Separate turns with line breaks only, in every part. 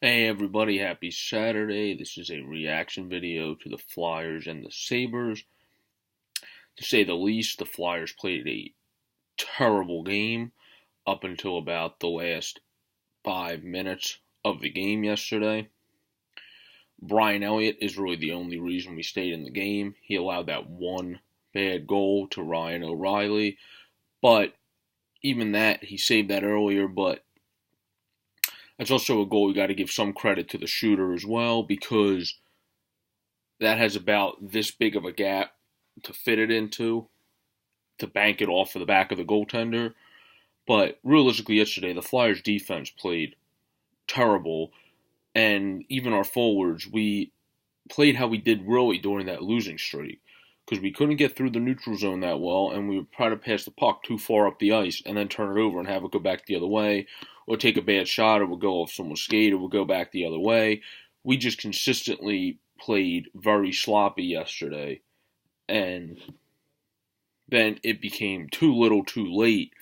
Hey everybody, happy Saturday. This is a reaction video to the Flyers and the Sabres. To say the least, the Flyers played a terrible game up until about the last 5 minutes of the game yesterday. Brian Elliott is really the only reason we stayed in the game. He allowed that one bad goal to Ryan O'Reilly, but even that, he saved that earlier, but that's also a goal we got to give some credit to the shooter as well, because that has about this big of a gap to fit it into, to bank it off of the back of the goaltender. But realistically, yesterday, the Flyers' defense played terrible, and even our forwards, we played how we did really during that losing streak, because we couldn't get through the neutral zone that well, and we would try to pass the puck too far up the ice and then turn it over and have it go back the other way, or take a bad shot, or would go off someone's skate, or would go back the other way. We just consistently played very sloppy yesterday, and then it became too little too late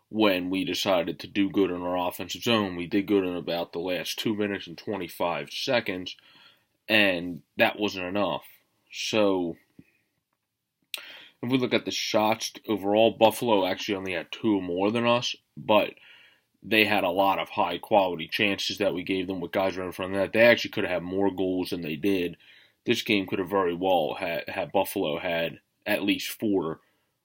when we decided to do good in our offensive zone. We did good in about the last 2 minutes and 25 seconds, and that wasn't enough. So, if we look at the shots overall, Buffalo actually only had 2 more than us, but they had a lot of high-quality chances that we gave them with guys right in front of that. They actually could have had more goals than they did. This game could have very well had Buffalo had at least 4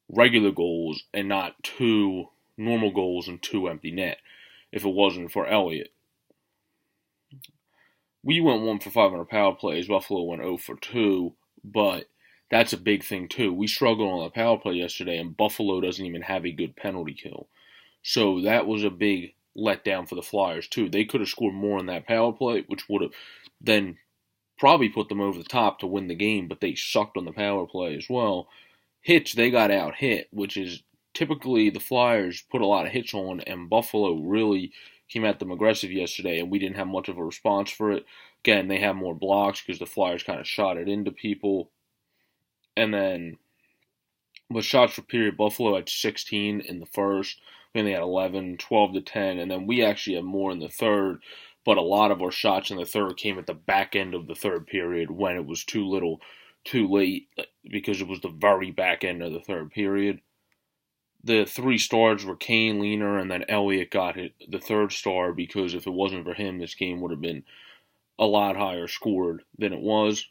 regular goals and not 2 normal goals and 2 empty net if it wasn't for Elliott. We went 1 for 5 on our power plays. Buffalo went 0 for 2, but that's a big thing too. We struggled on the power play yesterday, and Buffalo doesn't even have a good penalty kill. So that was a big letdown for the Flyers too. They could have scored more on that power play, which would have then probably put them over the top to win the game, but they sucked on the power play as well. Hits, they got out hit, which is typically the Flyers put a lot of hits on, and Buffalo really came at them aggressive yesterday, and we didn't have much of a response for it. Again, they had more blocks because the Flyers kind of shot it into people. And then with shots per period, Buffalo had 16 in the first. We only had 11, 12 to 10, and then we actually had more in the third. But a lot of our shots in the third came at the back end of the third period when it was too little, too late, because it was the very back end of the third period. The 3 stars were Kane, Leaner, and then Elliott got the third star, because if it wasn't for him, this game would have been a lot higher scored than it was.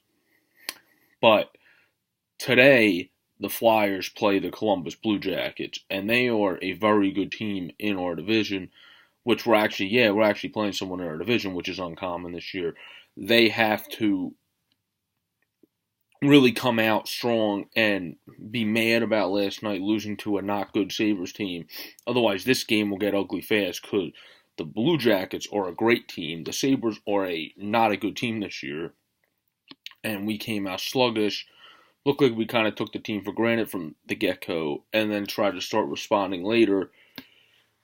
But today, the Flyers play the Columbus Blue Jackets, and they are a very good team in our division, which we're actually playing someone in our division, which is uncommon this year. They have to really come out strong and be mad about last night losing to a not good Sabres team. Otherwise, this game will get ugly fast, because the Blue Jackets are a great team. The Sabres are not a good team this year, and we came out sluggish. Looked like we kind of took the team for granted from the get-go, and then tried to start responding later,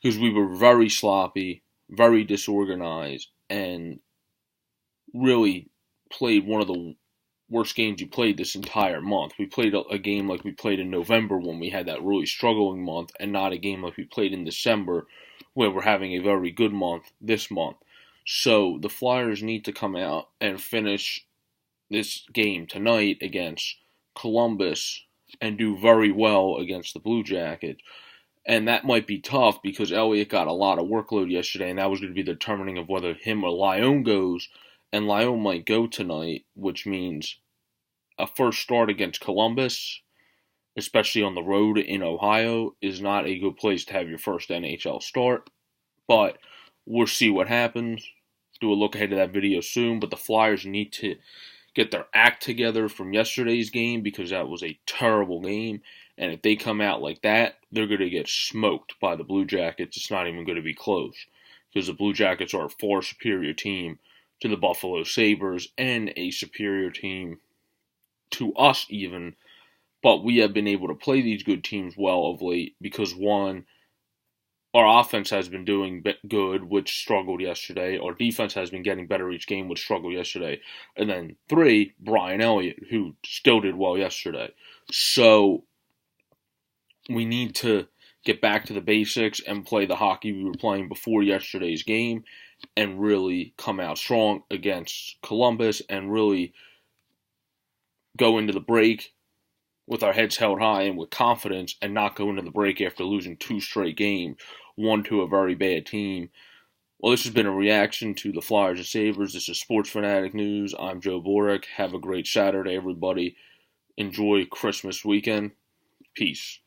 because we were very sloppy, very disorganized, and really played one of the worst games you played this entire month. We played a game like we played in November when we had that really struggling month, and not a game like we played in December where we're having a very good month this month. So the Flyers need to come out and finish this game tonight against Columbus and do very well against the Blue Jackets. And that might be tough, because Elliott got a lot of workload yesterday, and that was going to be the determining of whether him or Lyon goes. And Lyon might go tonight, which means a first start against Columbus, especially on the road in Ohio, is not a good place to have your first NHL start. But we'll see what happens. Do a look ahead to that video soon. But the Flyers need to get their act together from yesterday's game, because that was a terrible game. And if they come out like that, they're going to get smoked by the Blue Jackets. It's not even going to be close, because the Blue Jackets are a far superior team to the Buffalo Sabres, and a superior team to us even. But we have been able to play these good teams well of late, because 1, our offense has been doing good, which struggled yesterday. Our defense has been getting better each game, which struggled yesterday. And then 3, Brian Elliott, who still did well yesterday. So we need to get back to the basics and play the hockey we were playing before yesterday's game. and really come out strong against Columbus and really go into the break with our heads held high and with confidence and not go into the break after losing 2 straight games, one to a very bad team. Well, this has been a reaction to the Flyers and Sabres. This is Sports Fanatic News. I'm Joe Borek. Have a great Saturday, everybody. Enjoy Christmas weekend. Peace.